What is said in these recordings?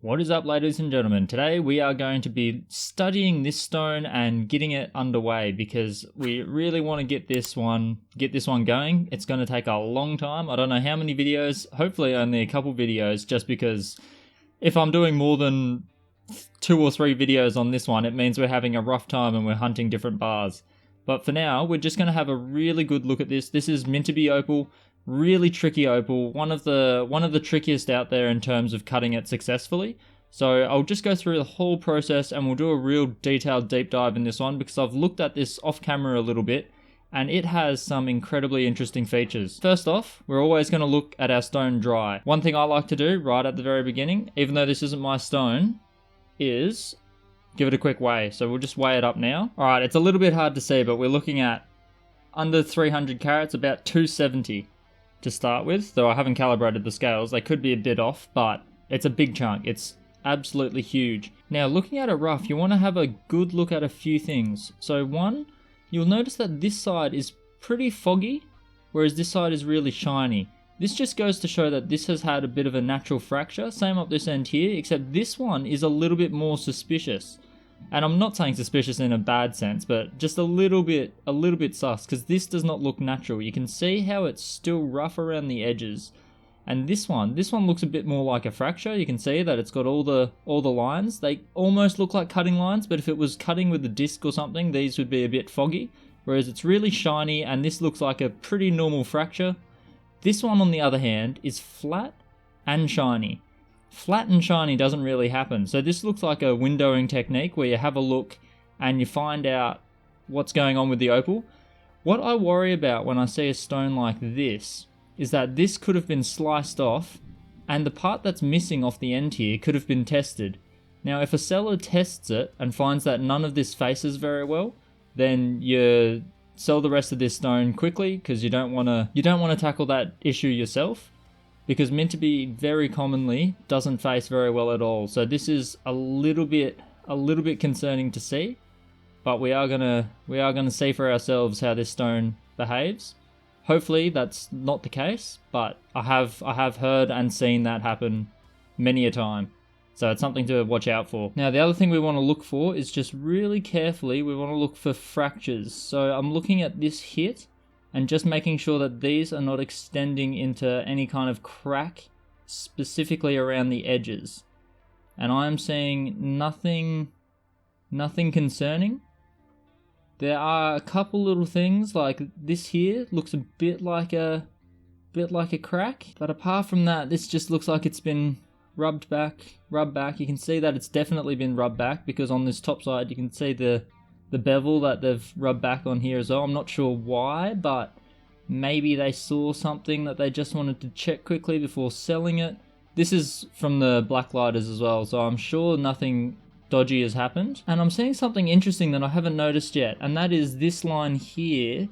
What is up, ladies and gentlemen? Today we are going to be studying this stone and getting it underway because we really want to get this one going. It's going to take a long time. I don't know how many videos, hopefully only a couple videos, just because if I'm doing more than 2 or 3 videos on this one, it means we're having a rough time and we're hunting different bars. But for now, we're just going to have a really good look at this. This is Mintabie Opal. Really tricky opal, one of the trickiest out there in terms of cutting it successfully. So I'll just go through the whole process and we'll do a real detailed deep dive in this one because I've looked at this off camera a little bit and it has some incredibly interesting features. First off, we're always going to look at our stone dry. One thing I like to do right at the very beginning, even though this isn't my stone, is give it a quick weigh. So we'll just weigh it up now. Alright, it's a little bit hard to see, but we're looking at under 300 carats, about 270. To start with, though I haven't calibrated the scales. They could be a bit off, but it's a big chunk. It's absolutely huge. Now, looking at it rough, you want to have a good look at a few things. So one, you'll notice that this side is pretty foggy, whereas this side is really shiny. This just goes to show that this has had a bit of a natural fracture. Same up this end here, except this one is a little bit more suspicious. And I'm not saying suspicious in a bad sense, but just a little bit sus, because this does not look natural. You can see how it's still rough around the edges. And this one looks a bit more like a fracture. You can see that it's got all the lines. They almost look like cutting lines, but if it was cutting with a disc or something, these would be a bit foggy. Whereas it's really shiny, and this looks like a pretty normal fracture. This one, on the other hand, is flat and shiny. Flat and shiny doesn't really happen. So this looks like a windowing technique where you have a look and you find out what's going on with the opal. What I worry about when I see a stone like this is that this could have been sliced off and the part that's missing off the end here could have been tested. Now, if a seller tests it and finds that none of this faces very well, then you sell the rest of this stone quickly because you don't want to tackle that issue yourself. Because Mintabie very commonly doesn't face very well at all. So this is a little bit concerning to see, but we are gonna see for ourselves how this stone behaves. Hopefully that's not the case, but I have heard and seen that happen many a time. So it's something to watch out for. Now, the other thing we want to look for is just really carefully, we want to look for fractures. So I'm looking at this hit and just making sure that these are not extending into any kind of crack specifically around the edges. And I am seeing nothing concerning. There are a couple little things, like this here looks a bit like a crack, but apart from that, this just looks like it's been rubbed back. You can see that it's definitely been rubbed back because on this top side you can see the bevel that they've rubbed back on here as well. I'm not sure why, but maybe they saw something that they just wanted to check quickly before selling it. This is from the Blacklighters as well, so I'm sure nothing dodgy has happened. And I'm seeing something interesting that I haven't noticed yet, and that is this line here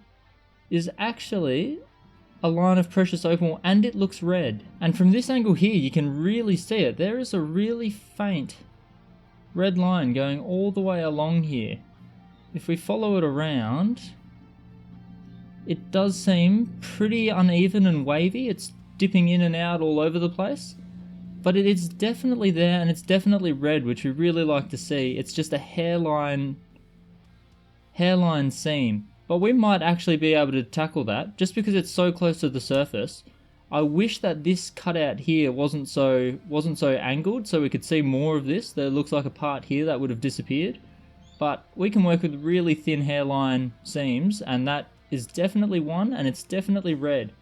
is actually a line of precious opal, and it looks red. And from this angle here, you can really see it. There is a really faint red line going all the way along here. If we follow it around, it does seem pretty uneven and wavy. It's dipping in and out all over the place. But it is definitely there, and it's definitely red, which we really like to see. It's just a hairline seam. But we might actually be able to tackle that, just because it's so close to the surface. I wish that this cutout here wasn't so angled, so we could see more of this. There looks like a part here that would have disappeared. But we can work with really thin hairline seams, and that is definitely one, and it's definitely red.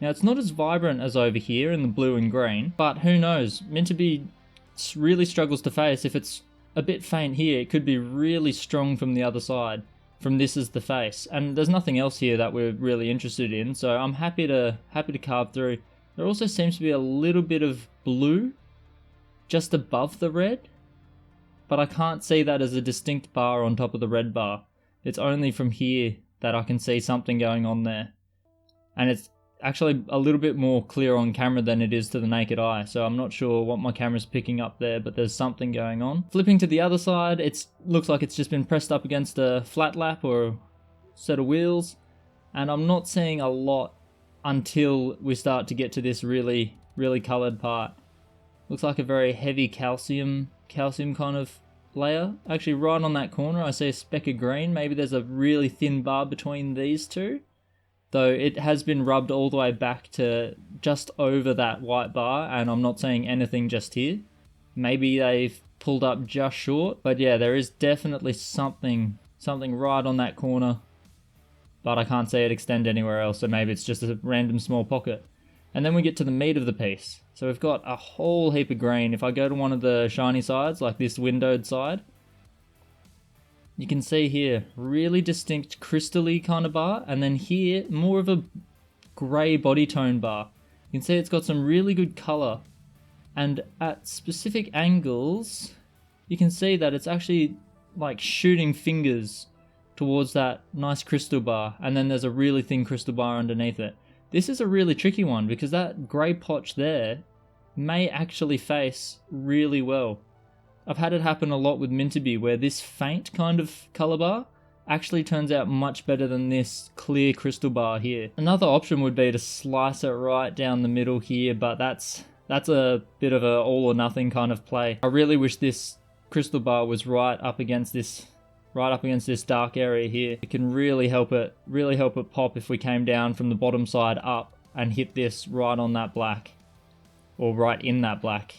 Now, it's not as vibrant as over here in the blue and green, but who knows? Mintabie really struggles to face. If it's a bit faint here, it could be really strong from the other side, from this as the face. And there's nothing else here that we're really interested in, so I'm happy to carve through. There also seems to be a little bit of blue just above the red, but I can't see that as a distinct bar on top of the red bar. It's only from here that I can see something going on there. And it's actually a little bit more clear on camera than it is to the naked eye, so I'm not sure what my camera's picking up there, but there's something going on. Flipping to the other side, it looks like it's just been pressed up against a flat lap or a set of wheels, and I'm not seeing a lot until we start to get to this really coloured part. Looks like a very heavy calcium kind of layer. Actually, right on that corner, I see a speck of green. Maybe there's a really thin bar between these two. Though it has been rubbed all the way back to just over that white bar, and I'm not saying anything just here. Maybe they've pulled up just short, but yeah, there is definitely something right on that corner, but I can't see it extend anywhere else, so maybe it's just a random small pocket. And then we get to the meat of the piece. So we've got a whole heap of green. If I go to one of the shiny sides, like this windowed side, you can see here, really distinct crystal-y kind of bar, and then here, more of a grey body tone bar. You can see it's got some really good colour, and at specific angles, you can see that it's actually like shooting fingers towards that nice crystal bar, and then there's a really thin crystal bar underneath it. This is a really tricky one, because that grey potch there may actually face really well. I've had it happen a lot with Mintabie, where this faint kind of colour bar actually turns out much better than this clear crystal bar here. Another option would be to slice it right down the middle here, but that's a bit of a all or nothing kind of play. I really wish this crystal bar was right up against this dark area here. It can really help it pop if we came down from the bottom side up and hit this right on that black, or right in that black.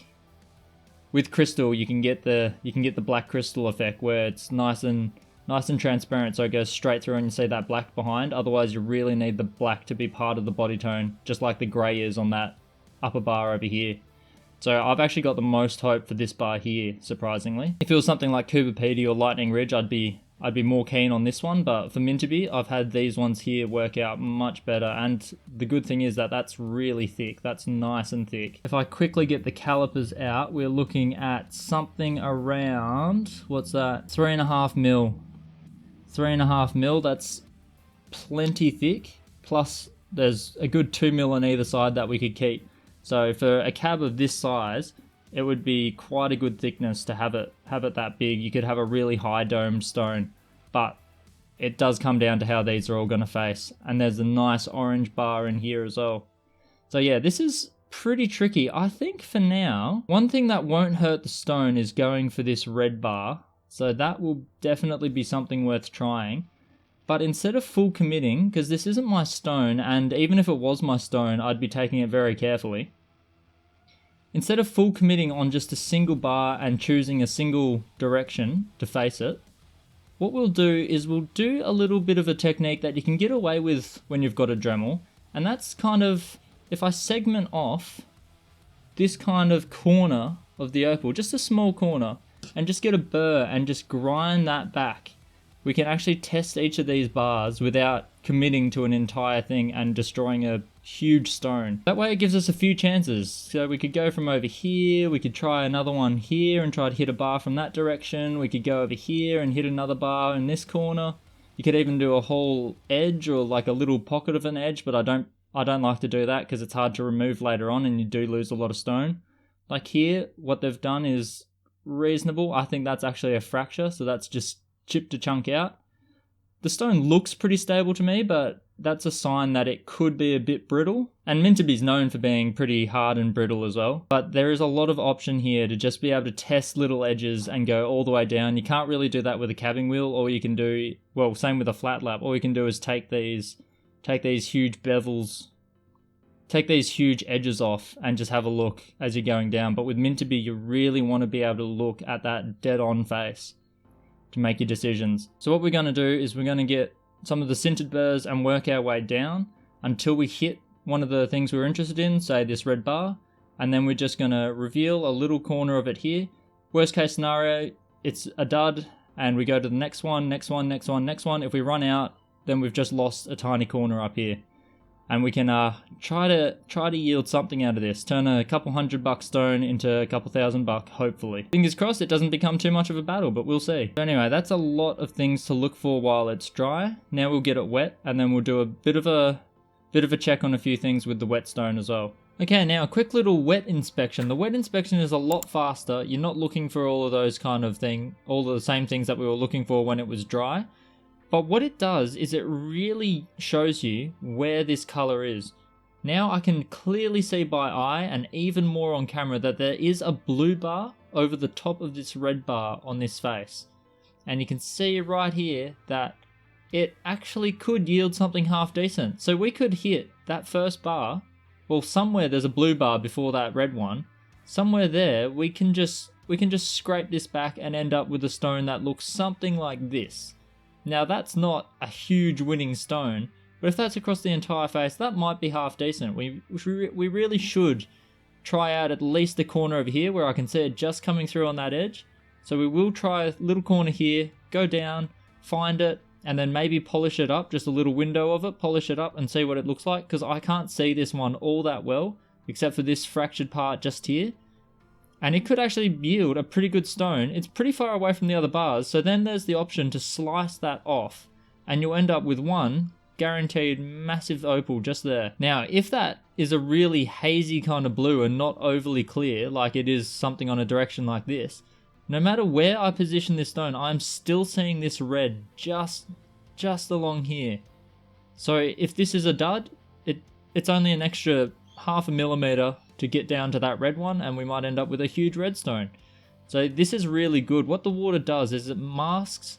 With crystal, you can get the black crystal effect where it's nice and transparent, so it goes straight through and you see that black behind. Otherwise, you really need the black to be part of the body tone, just like the grey is on that upper bar over here. So I've actually got the most hope for this bar here, surprisingly. If it was something like Cooper or Lightning Ridge, I'd be more keen on this one, but for Mintabie, I've had these ones here work out much better, and the good thing is that that's really thick. That's nice and thick. If I quickly get the calipers out, we're looking at something around, what's that? 3.5 mil. 3.5 mil, that's plenty thick, plus there's a good 2 mil on either side that we could keep. So for a cab of this size, it would be quite a good thickness to have it that big. You could have a really high domed stone, but it does come down to how these are all going to face. And there's a nice orange bar in here as well. So yeah, this is pretty tricky. I think for now, one thing that won't hurt the stone is going for this red bar. So that will definitely be something worth trying. But instead of full committing, because this isn't my stone, and even if it was my stone, I'd be taking it very carefully. Instead of full committing on just a single bar and choosing a single direction to face it, what we'll do is we'll do a little bit of a technique that you can get away with when you've got a Dremel. And that's kind of, if I segment off this kind of corner of the opal, just a small corner, and just get a burr and just grind that back, we can actually test each of these bars without committing to an entire thing and destroying a huge stone. That way it gives us a few chances. So we could go from over here, we could try another one here and try to hit a bar from that direction. We could go over here and hit another bar in this corner. You could even do a whole edge or like a little pocket of an edge, but I don't like to do that because it's hard to remove later on and you do lose a lot of stone. Like here, what they've done is reasonable. I think that's actually a fracture, so that's just chipped a chunk out. The stone looks pretty stable to me, but that's a sign that it could be a bit brittle. And Mintabie's known for being pretty hard and brittle as well. But there is a lot of option here to just be able to test little edges and go all the way down. You can't really do that with a cabbing wheel. All you can do, well, same with a flat lap. All you can do is take these huge bevels, take these huge edges off and just have a look as you're going down. But with Mintabie, you really want to be able to look at that dead-on face to make your decisions. So what we're going to do is we're going to get some of the sintered burrs and work our way down until we hit one of the things we're interested in, say this red bar, and then we're just going to reveal a little corner of it here. Worst case scenario, it's a dud, and we go to the next one, next one, next one, next one. If we run out, then we've just lost a tiny corner up here. And we can try to yield something out of this. Turn a couple $100 stone into a couple $1,000, hopefully. Fingers crossed it doesn't become too much of a battle, but we'll see. So anyway, that's a lot of things to look for while it's dry. Now we'll get it wet, and then we'll do a bit of a check on a few things with the wet stone as well. Okay, now a quick little wet inspection. The wet inspection is a lot faster. You're not looking for all of those kind of all of the same things that we were looking for when it was dry. But what it does is it really shows you where this color is. Now I can clearly see by eye and even more on camera that there is a blue bar over the top of this red bar on this face. And you can see right here that it actually could yield something half decent. So we could hit that first bar, well, somewhere there's a blue bar before that red one. Somewhere there we can just scrape this back and end up with a stone that looks something like this. Now that's not a huge winning stone, but if that's across the entire face, that might be half decent. We really should try out at least the corner over here where I can see it just coming through on that edge. So we will try a little corner here, go down, find it, and then maybe polish it up, just a little window of it, polish it up and see what it looks like, because I can't see this one all that well, except for this fractured part just here. And it could actually yield a pretty good stone. It's pretty far away from the other bars, so then there's the option to slice that off, and you'll end up with one guaranteed massive opal just there. Now, if that is a really hazy kind of blue and not overly clear, like it is something on a direction like this, no matter where I position this stone, I'm still seeing this red just along here. So if this is a dud, it's only an extra 0.5 millimeter to get down to that red one, and we might end up with a huge red stone. So this is really good. What the water does is it masks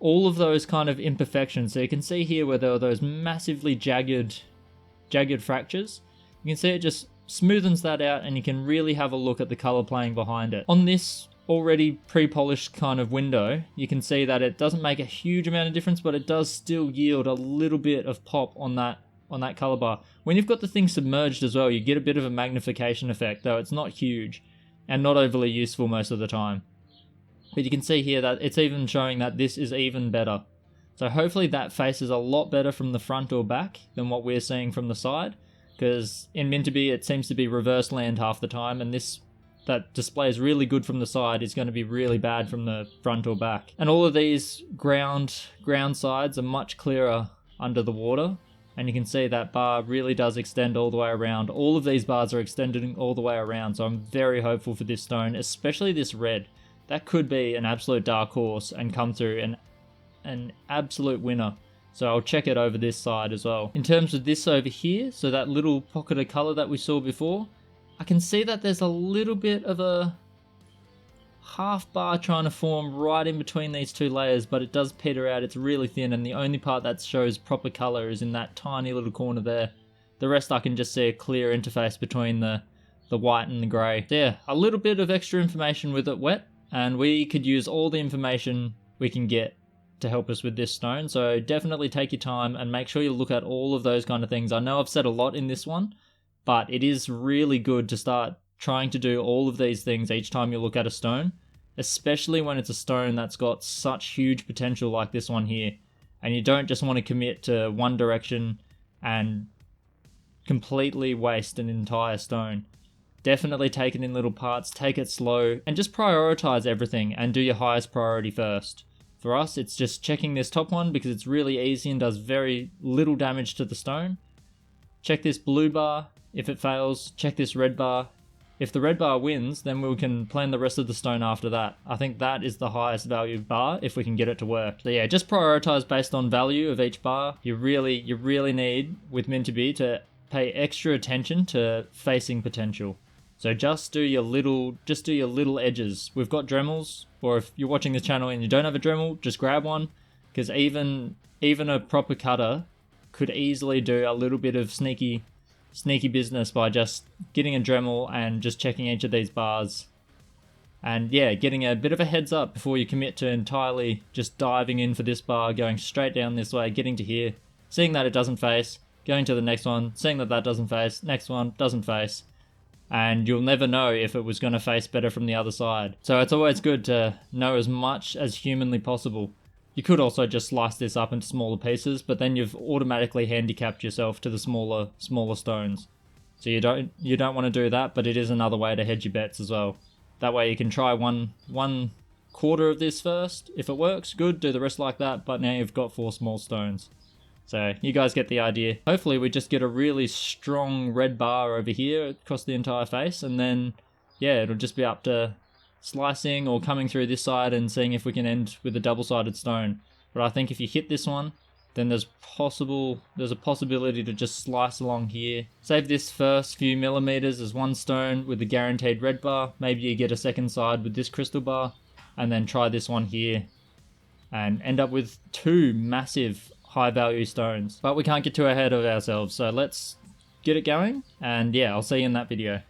all of those kind of imperfections. So you can see here where there are those massively jagged fractures. You can see it just smoothens that out, and you can really have a look at the color playing behind it. On this already pre-polished kind of window, you can see that it doesn't make a huge amount of difference, but it does still yield a little bit of pop on that color bar. When you've got the thing submerged as well, you get a bit of a magnification effect, though it's not huge and not overly useful most of the time. But you can see here that it's even showing that this is even better. So hopefully that face is a lot better from the front or back than what we're seeing from the side, because in Mintabie it seems to be reverse land half the time, and this that displays really good from the side is going to be really bad from the front or back. And all of these ground sides are much clearer under the water, and you can see that bar really does extend all the way around. All of these bars are extending all the way around, so I'm very hopeful for this stone, especially this red. That could be an absolute dark horse and come through an absolute winner. So I'll check it over this side as well. In terms of this over here, so that little pocket of color that we saw before, I can see that there's a little bit of a half bar trying to form right in between these two layers, but it does peter out. It's really thin, and the only part that shows proper color is in that tiny little corner there. The rest I can just see a clear interface between the white and the grey. So yeah, a little bit of extra information with it wet, and we could use all the information we can get to help us with this stone. So definitely take your time and make sure you look at all of those kind of things. I know I've said a lot in this one, but it is really good to start trying to do all of these things each time you look at a stone, especially when it's a stone that's got such huge potential like this one here, and you don't just want to commit to one direction and completely waste an entire stone. Definitely take it in little parts, take it slow, and just prioritize everything and do your highest priority first. For us, it's just checking this top one because it's really easy and does very little damage to the stone. Check this blue bar. If it fails, check this red bar. If the red bar wins, then we can plan the rest of the stone after that. I think that is the highest value bar if we can get it to work. So yeah, just prioritize based on value of each bar. You really need, with Mintabie, to pay extra attention to facing potential. So just do your little edges. We've got Dremels, or if you're watching this channel and you don't have a Dremel, just grab one, because even a proper cutter could easily do a little bit of sneaky business by just getting a Dremel and just checking each of these bars. And yeah, getting a bit of a heads up before you commit to entirely just diving in for this bar, going straight down this way, getting to here, seeing that it doesn't face, going to the next one, seeing that doesn't face, next one doesn't face. And you'll never know if it was going to face better from the other side. So it's always good to know as much as humanly possible. You could also just slice this up into smaller pieces, but then you've automatically handicapped yourself to the smaller stones. So you don't want to do that, but it is another way to hedge your bets as well. That way you can try one quarter of this first. If it works, good, do the rest like that, but now you've got 4 small stones. So you guys get the idea. Hopefully we just get a really strong red bar over here across the entire face, and then yeah, it'll just be up to slicing or coming through this side and seeing if we can end with a double-sided stone. But I think if you hit this one, then there's a possibility to just slice along here. Save this first few millimeters as one stone with the guaranteed red bar. Maybe you get a second side with this crystal bar, and then try this one here and end up with two massive high value stones. But we can't get too ahead of ourselves, so let's get it going, and yeah, I'll see you in that video.